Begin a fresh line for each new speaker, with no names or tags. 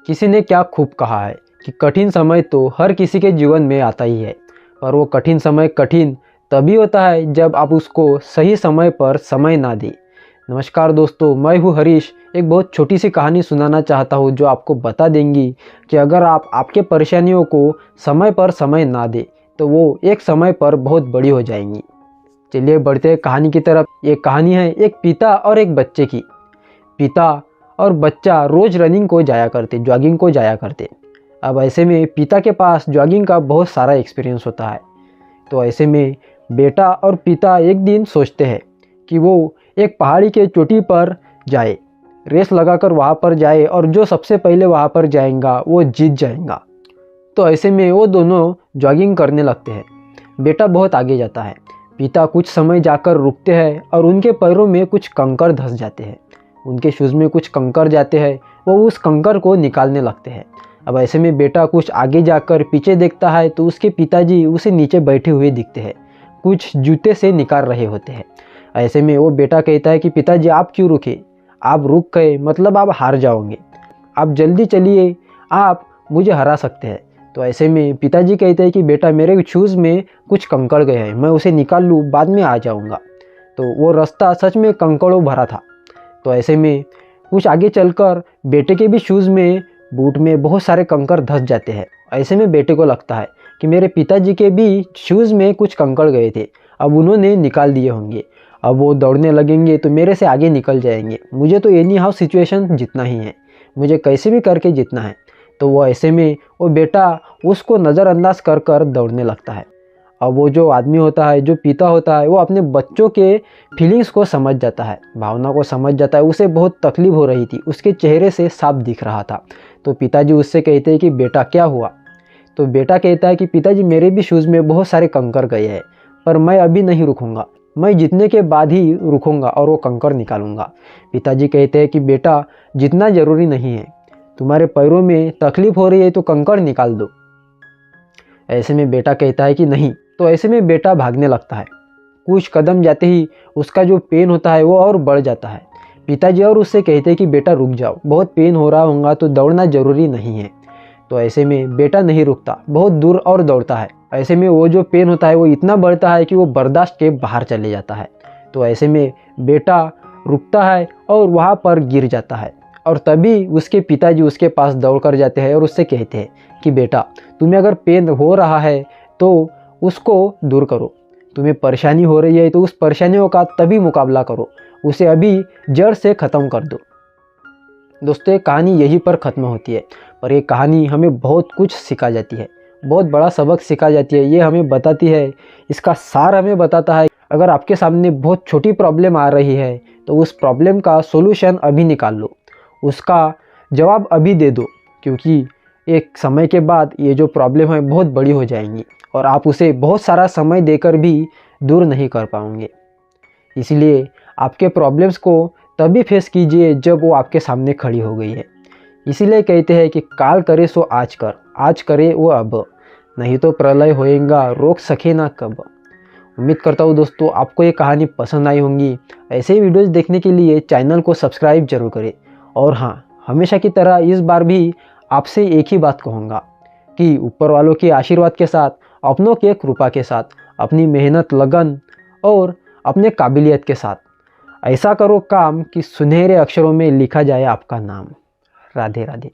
किसी ने क्या खूब कहा है कि कठिन समय तो हर किसी के जीवन में आता ही है, पर वो कठिन समय कठिन तभी होता है जब आप उसको सही समय पर समय ना दें। नमस्कार दोस्तों, मैं हूँ हरीश। एक बहुत छोटी सी कहानी सुनाना चाहता हूँ जो आपको बता देंगी कि अगर आप आपके परेशानियों को समय पर समय ना दें तो वो एक समय पर बहुत बड़ी हो जाएंगी। चलिए बढ़ते हैं कहानी की तरफ। ये कहानी है एक पिता और एक बच्चे की। पिता और बच्चा रोज़ रनिंग को जाया करते, जॉगिंग को जाया करते। अब ऐसे में पिता के पास जॉगिंग का बहुत सारा एक्सपीरियंस होता है। तो ऐसे में बेटा और पिता एक दिन सोचते हैं कि वो एक पहाड़ी के चोटी पर जाए, रेस लगाकर वहाँ पर जाए और जो सबसे पहले वहाँ पर जाएगा वो जीत जाएगा। तो ऐसे में वो दोनों जॉगिंग करने लगते हैं। बेटा बहुत आगे जाता है, पिता कुछ समय जाकर रुकते हैं और उनके पैरों में कुछ कंकड़ धंस जाते हैं। उनके शूज़ में कुछ कंकड़ जाते हैं, वो उस कंकड़ को निकालने लगते हैं। अब ऐसे में बेटा कुछ आगे जाकर पीछे देखता है तो उसके पिताजी उसे नीचे बैठे हुए दिखते हैं, कुछ जूते से निकाल रहे होते हैं। ऐसे में वो बेटा कहता है कि पिताजी आप क्यों रुके, आप रुक गए मतलब आप हार जाओगे, आप जल्दी चलिए, आप मुझे हरा सकते हैं। तो ऐसे में पिताजी कहते हैं कि बेटा मेरे शूज़ में कुछ कंकड़ गए हैं, मैं उसे निकाल लूँ, बाद में आ जाऊँगा। तो वो रास्ता सच में कंकड़ों भरा था। तो ऐसे में कुछ आगे चलकर बेटे के भी शूज़ में, बूट में बहुत सारे कंकड़ धंस जाते हैं। ऐसे में बेटे को लगता है कि मेरे पिताजी के भी शूज़ में कुछ कंकड़ गए थे, अब उन्होंने निकाल दिए होंगे, अब वो दौड़ने लगेंगे तो मेरे से आगे निकल जाएंगे, मुझे तो एनी हाउ सिचुएशन जीतना ही है, मुझे कैसे भी करके जीतना है। तो वो ऐसे में वो बेटा उसको नज़रअंदाज कर कर दौड़ने लगता है। अब वो जो आदमी होता है, जो पिता होता है, वो अपने बच्चों के फीलिंग्स को समझ जाता है, भावना को समझ जाता है। उसे बहुत तकलीफ़ हो रही थी, उसके चेहरे से साफ दिख रहा था। तो पिताजी उससे कहते हैं कि बेटा क्या हुआ। तो बेटा कहता है कि पिताजी मेरे भी शूज़ में बहुत सारे कंकड़ गए हैं, पर मैं अभी नहीं रुकूंगा, मैं जीतने के बाद ही रुकूंगा और वो कंकड़ निकालूंगा। पिताजी कहते हैं कि बेटा जितना ज़रूरी नहीं है, तुम्हारे पैरों में तकलीफ़ हो रही है तो कंकड़ निकाल दो। ऐसे में बेटा कहता है कि नहीं। तो ऐसे में बेटा भागने लगता है। कुछ कदम जाते ही उसका जो पेन होता है वो और बढ़ जाता है। पिताजी और उससे कहते हैं कि बेटा रुक जाओ, बहुत पेन हो रहा होगा तो दौड़ना ज़रूरी नहीं है। तो ऐसे में बेटा नहीं रुकता, बहुत दूर और दौड़ता है। ऐसे में वो जो पेन होता है वो इतना बढ़ता है कि वो बर्दाश्त के बाहर चले जाता है। तो ऐसे में बेटा रुकता है और वहाँ पर गिर जाता है। और तभी उसके पिताजी उसके पास दौड़ कर जाते हैं और उससे कहते हैं कि बेटा तुम्हें अगर पेन हो रहा है तो उसको दूर करो, तुम्हें परेशानी हो रही है तो उस परेशानियों का तभी मुकाबला करो, उसे अभी जड़ से ख़त्म कर दो। दोस्तों ये कहानी यहीं पर ख़त्म होती है, पर ये कहानी हमें बहुत कुछ सिखा जाती है, बहुत बड़ा सबक सिखा जाती है। ये हमें बताती है, इसका सार हमें बताता है अगर आपके सामने बहुत छोटी प्रॉब्लम आ रही है तो उस प्रॉब्लम का सोल्यूशन अभी निकाल लो, उसका जवाब अभी दे दो, क्योंकि एक समय के बाद ये जो प्रॉब्लम है बहुत बड़ी हो जाएंगी और आप उसे बहुत सारा समय देकर भी दूर नहीं कर पाओगे। इसलिए आपके प्रॉब्लम्स को तभी फेस कीजिए जब वो आपके सामने खड़ी हो गई है। इसीलिए कहते हैं कि काल करे सो आज कर, आज करे वो अब, नहीं तो प्रलय होएगा रोक सके ना कब। उम्मीद करता हूँ दोस्तों आपको ये कहानी पसंद आई होंगी। ऐसे ही वीडियोज़ देखने के लिए चैनल को सब्सक्राइब जरूर करें। और हाँ, हमेशा की तरह इस बार भी आपसे एक ही बात कहूँगा कि ऊपर वालों के आशीर्वाद के साथ, अपनों के कृपा के साथ, अपनी मेहनत, लगन और अपने काबिलियत के साथ ऐसा करो काम कि सुनहरे अक्षरों में लिखा जाए आपका नाम। राधे राधे।